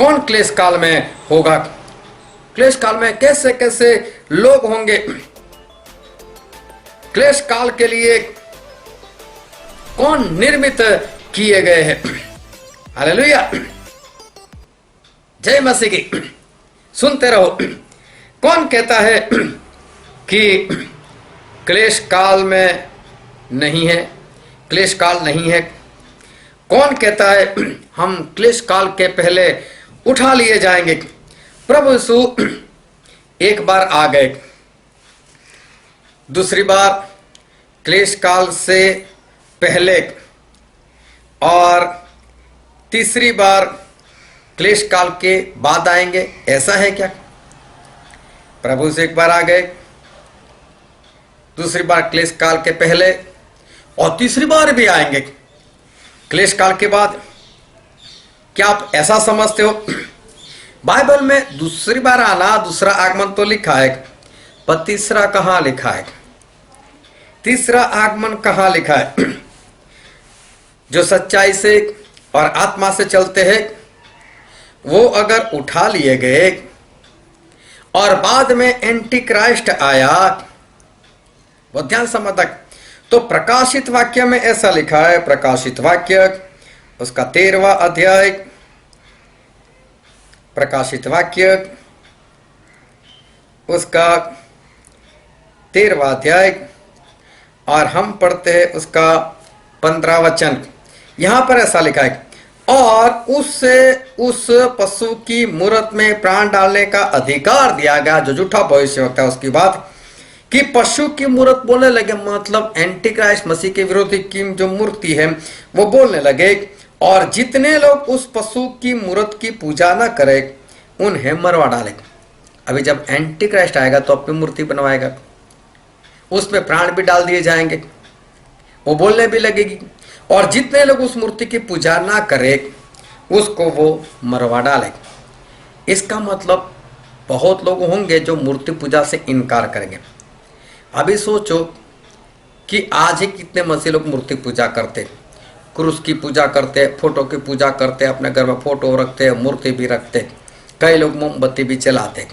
कौन क्लेश काल में होगा, क्लेश काल में कैसे कैसे लोग होंगे, क्लेश काल के लिए कौन निर्मित किए गए हैं। हालेलुया, जय मसीह की। सुनते रहो। कौन कहता है कि क्लेश काल में नहीं है, क्लेश काल नहीं है। कौन कहता है हम क्लेश काल के पहले उठा लिए जाएंगे। प्रभु यीशु एक बार आ गए, दूसरी बार क्लेश काल से पहले, और तीसरी बार क्लेश काल के बाद आएंगे। ऐसा है क्या? प्रभु से एक बार आ गए, दूसरी बार क्लेश काल के पहले, और तीसरी बार भी आएंगे क्लेश काल के बाद। क्या आप ऐसा समझते हो? बाइबल में दूसरी बार आना, दूसरा आगमन तो लिखा है, पर तीसरा कहां लिखा है? तीसरा आगमन कहां लिखा है? जो सच्चाई से और आत्मा से चलते हैं वो अगर उठा लिए गए और बाद में एंटी क्राइस्ट आया, वो ध्यान समझ तक, तो प्रकाशित वाक्य में ऐसा लिखा है, प्रकाशित वाक्य उसका 13वां अध्याय, प्रकाशित वाक्य उसका 13वां अध्याय, और हम पढ़ते हैं उसका 15 वचन। यहां पर ऐसा लिखा है, और उससे उस पशु की मूरत में प्राण डालने का अधिकार दिया गया। जो झूठा भविष्यवक्ता है उसकी बात कि पशु की मूर्त बोलने लगे, मतलब एंटी क्राइस्ट मसीह के विरोधी की जो मूर्ति है वो बोलने लगे, और जितने लोग उस पशु की मूर्त की पूजा न करें उन्हें मरवा डाले। अभी जब एंटी क्राइस्ट आएगा तो अपनी मूर्ति बनवाएगा, उसमें प्राण भी डाल दिए जाएंगे, वो बोलने भी लगेगी, और जितने लोग उस मूर्ति की पूजा ना करें उसको वो मरवा डाले। इसका मतलब बहुत लोग होंगे जो मूर्ति पूजा से इनकार करेंगे। अभी सोचो कि आज ही कितने मसीह लोग मूर्ति पूजा करते, क्रूस की पूजा करते, फोटो की पूजा करते, अपने घर में फोटो रखते, मूर्ति भी रखते, कई लोग मोमबत्ती भी चलाते।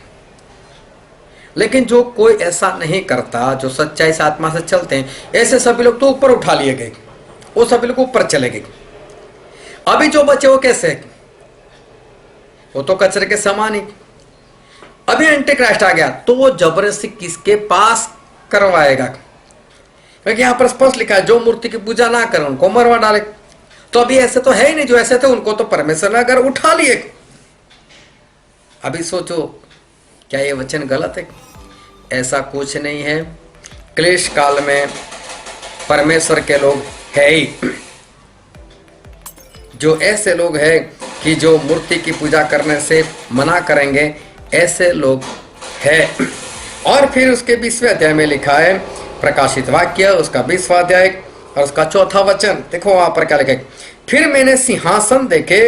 लेकिन जो कोई ऐसा नहीं करता, जो सच्चाई से आत्मा से चलते हैं, ऐसे सभी लोग तो ऊपर उठा लिए गए, वो सभी लोग ऊपर चले गए। अभी जो बचे वो कैसे? वो तो कचरे के समान ही। अभी एंटी क्राइस्ट आ गया तो वो जबरदस्ती किसके पास करवाएगा? क्योंकि यहां पर स्पष्ट लिखा है, जो मूर्ति की पूजा ना करें उनको मरवा डाले। तो अभी ऐसे तो है ही नहीं, जो ऐसे थे उनको तो परमेश्वर ने अगर उठा लिए। अभी सोचो, क्या ये वचन गलत है? ऐसा कुछ नहीं है। क्लेश काल में परमेश्वर के लोग है ही, जो ऐसे लोग हैं कि जो मूर्ति की पूजा करने से मना करेंगे, ऐसे लोग हैं। और फिर उसके 20वें अध्याय में लिखा है, प्रकाशित वाक्य उसका 20वां अध्याय और उसका 4था वचन। देखो वहां पर क्या लिखा है, फिर मैंने सिंहासन देखे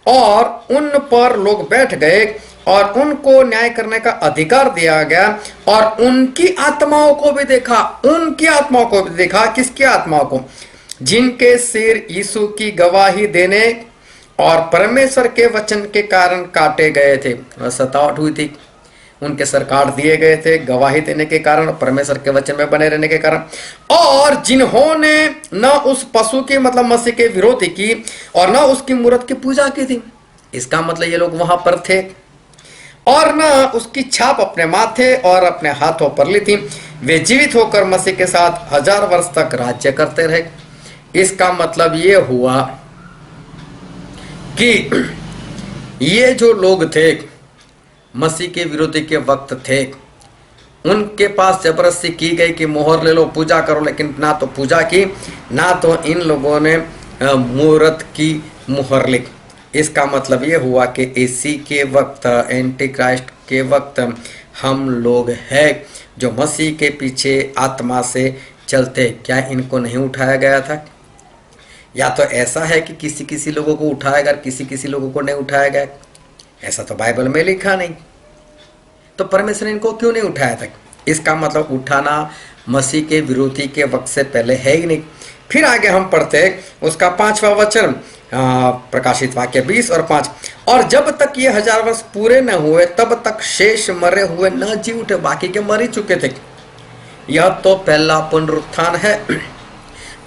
और उन पर लोग बैठ गए और उनको न्याय करने का अधिकार दिया गया, और उनकी आत्माओं को भी देखा। उनकी आत्माओं को भी देखा। किसकी आत्माओं को? जिनके सिर यीशु की गवाही देने और परमेश्वर के वचन के कारण काटे गए थे। सतावट हुई थी, उनके सर काट दिए गए थे गवाही देने के कारण, परमेश्वर के वचन में बने रहने के कारण। और जिन्होंने न उस पशु की, मतलब मसीह के विरोधी की, और न उसकी मूर्त की पूजा की थी। इसका मतलब ये लोग वहां पर थे, और न उसकी छाप अपने माथे और अपने हाथों पर ली थी। वे जीवित होकर मसीह के साथ 1000 वर्ष तक राज्य करते रहे। इसका मतलब ये हुआ कि ये जो लोग थे मसीह के विरोधी के वक्त थे, उनके पास जबरदस्ती की गई कि मोहर ले लो, पूजा करो, लेकिन ना तो पूजा की, ना तो इन लोगों ने मूर्त की मुहर ली। इसका मतलब ये हुआ कि इसी के वक्त, एंटी क्राइस्ट के वक्त, हम लोग हैं जो मसीह के पीछे आत्मा से चलते। क्या इनको नहीं उठाया गया था? या तो ऐसा है कि किसी किसी लोगों को उठाया गया, किसी किसी लोगों को नहीं उठाया गया। ऐसा तो बाइबल में लिखा नहीं, तो परमेश्वर ने इनको क्यों नहीं उठाया था? इसका मतलब उठाना मसीह के विरोधी के वक्त से पहले है ही नहीं। फिर आगे हम पढ़ते उसका 5वां वचन, प्रकाशित वाक्य 20 और 5। और जब तक ये 1000 वर्ष पूरे न हुए तब तक शेष मरे हुए न जी उठे, बाकी के मर ही चुके थे। यह तो पहला पुनरुत्थान है।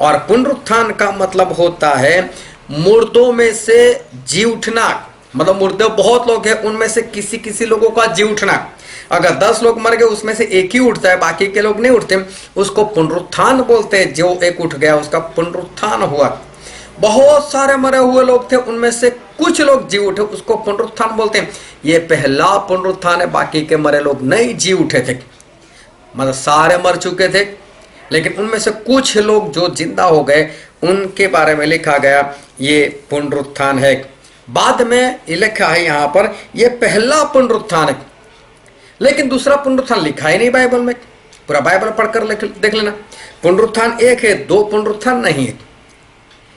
और पुनरुत्थान का मतलब होता है मुर्दों में से जी उठना। मतलब मुर्दे बहुत लोग हैं, उनमें से किसी किसी लोगों का जी उठना। अगर 10 लोग मर गए उसमें से एक ही उठता है, बाकी के लोग नहीं उठते, उसको पुनरुत्थान बोलते हैं। जो एक उठ गया उसका पुनरुत्थान हुआ। बहुत सारे मरे हुए लोग थे, उनमें से कुछ लोग जी उठे, उसको पुनरुत्थान बोलते हैं। ये पहला पुनरुत्थान है, बाकी के मरे लोग नहीं जी उठे थे। मतलब सारे मर चुके थे, लेकिन उनमें से कुछ लोग जो जिंदा हो गए उनके बारे में लिखा गया ये पुनरुत्थान है। बाद में ये लिखा है यहाँ पर ये पहला पुनरुत्थान है, लेकिन दूसरा पुनरुत्थान लिखा ही नहीं बाइबल में। पूरा बाइबल पढ़कर देख लेना। पुनरुत्थान एक है, दो पुनरुत्थान नहीं है।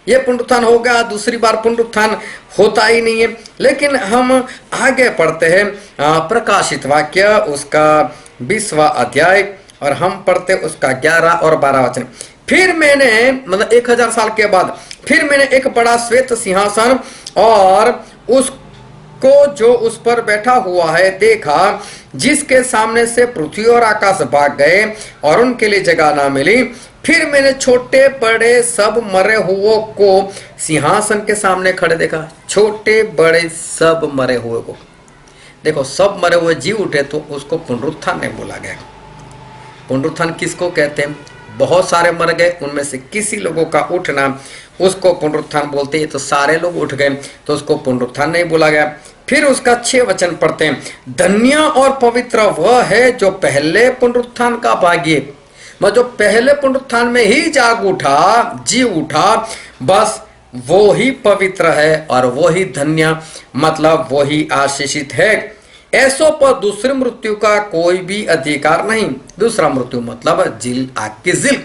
ये पुनरुत्थान हो गया, दूसरी बार पुनरुत्थान होता ही नहीं है। लेकिन हम आगे पढ़ते हैं प्रकाशित वाक्य उसका 20वां अध्याय, और हम पढ़ते उसका 11 और 12 वचन। फिर मैंने, मतलब 1000 साल के बाद, फिर मैंने एक बड़ा श्वेत सिंहासन और उसको जो उस पर बैठा हुआ है देखा, जिसके सामने से पृथ्वी और आकाश भाग गए और उनके लिए जगह ना मिली। फिर मैंने छोटे बड़े सब मरे हुओं को सिंहासन के सामने खड़े देखा। छोटे बड़े सब मरे हुए को देखो, सब मरे हुए जी उठे तो उसको पुनरुत्थान नहीं बोला गया। पुनरुत्थान किसको कहते हैं? बहुत सारे मर गए, उनमें से किसी लोगों का उठना, उसको पुनरुत्थान बोलते हैं। तो सारे लोग उठ गए तो उसको पुनरुत्थान नहीं बोला गया। फिर उसका 6 वचन पढ़ते हैं। धन्य और पवित्र वह है जो पहले पुनरुत्थान का भागी है। मतलब जो पहले पुनरुत्थान में ही जाग उठा, जी उठा, बस वो ही पवित्र है और वो ही धन्य, मतलब वो ही आशीषित है। ऐसों पर दूसरी मृत्यु का कोई भी अधिकार नहीं। दूसरा मृत्यु मतलब जिल, आग की जिल,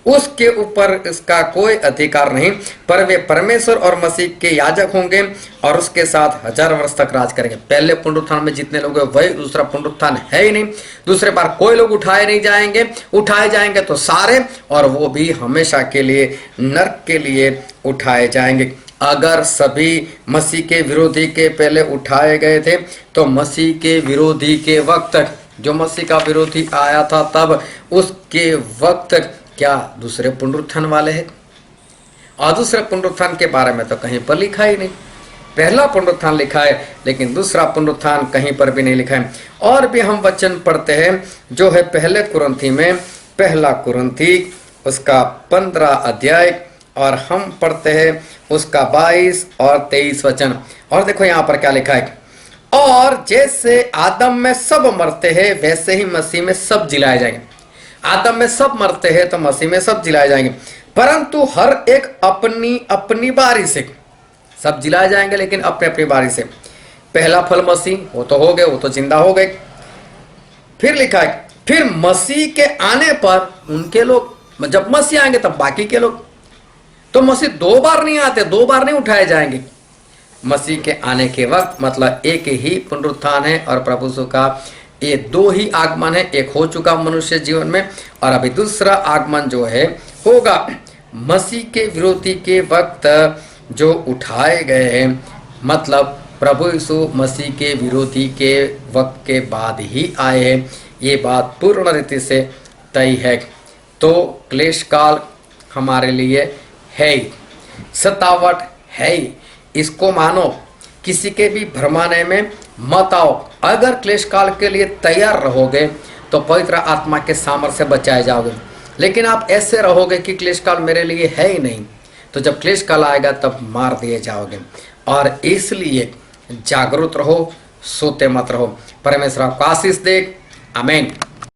उसके ऊपर इसका कोई अधिकार नहीं। पर वे परमेश्वर और मसीह के याजक होंगे और उसके साथ 1000 वर्ष तक राज करेंगे। पहले पुनरुत्थान में जितने लोग हैं वही, दूसरा पुनरुत्थान है ही नहीं। दूसरे बार कोई लोग उठाए नहीं जाएंगे, उठाए जाएंगे तो सारे, और वो भी हमेशा के लिए नरक के लिए उठाए जाएंगे। अगर सभी मसीह के विरोधी के पहले उठाए गए थे तो मसीह के विरोधी के वक्त, जो मसीह का विरोधी आया था तब उसके वक्त क्या दूसरे पुनरुत्थान वाले हैं? और दूसरे पुनरुत्थान के बारे में तो कहीं पर लिखा ही नहीं। पहला पुनरुत्थान लिखा है, लेकिन दूसरा पुनरुत्थान कहीं पर भी नहीं लिखा है। और भी हम वचन पढ़ते हैं जो है पहले कुरिन्थी में, पहला कुरिन्थी उसका 15 अध्याय, और हम पढ़ते हैं उसका 22 और 23 वचन। और देखो यहाँ पर क्या लिखा है। और जैसे आदम में सब मरते हैं वैसे ही मसीह में सब जिलाए जाएंगे। आदम में सब मरते हैं तो मसीह में सब जिलाए जाएंगे, परंतु हर एक अपनी अपनी बारी से। सब जिलाए जाएंगे लेकिन अपनी अपनी बारी से। पहला फल मसीह, वो तो हो गए, वो तो जिंदा हो गए। फिर लिखा है फिर मसीह के आने पर उनके लोग, जब मसीह आएंगे तब बाकी के लोग। तो मसीह 2 बार नहीं आते, 2 बार नहीं उठाए जाएंगे। मसीह के आने के वक्त मतलब एक ही पुनरुत्थान है, और प्रभु यीशु का ये 2 ही आगमन है। एक हो चुका मनुष्य जीवन में, और अभी दूसरा आगमन जो है होगा मसीह के विरोधी के वक्त जो उठाए गए हैं। मतलब प्रभु यीशु मसीह के विरोधी के वक्त के बाद ही आए हैं। ये बात पूर्ण रीति से तय है। तो क्लेश काल हमारे लिए है ही, सतावट है ही, इसको मानो, किसी के भी भरमाने में मत आओ। अगर क्लेश काल के लिए तैयार रहोगे तो पवित्र आत्मा के सामर्थ्य से बचाए जाओगे। लेकिन आप ऐसे रहोगे कि क्लेश काल मेरे लिए है ही नहीं, तो जब क्लेश काल आएगा तब मार दिए जाओगे। और इसलिए जागरूक रहो, सोते मत रहो। परमेश्वर आपको आशीष दे। आमीन।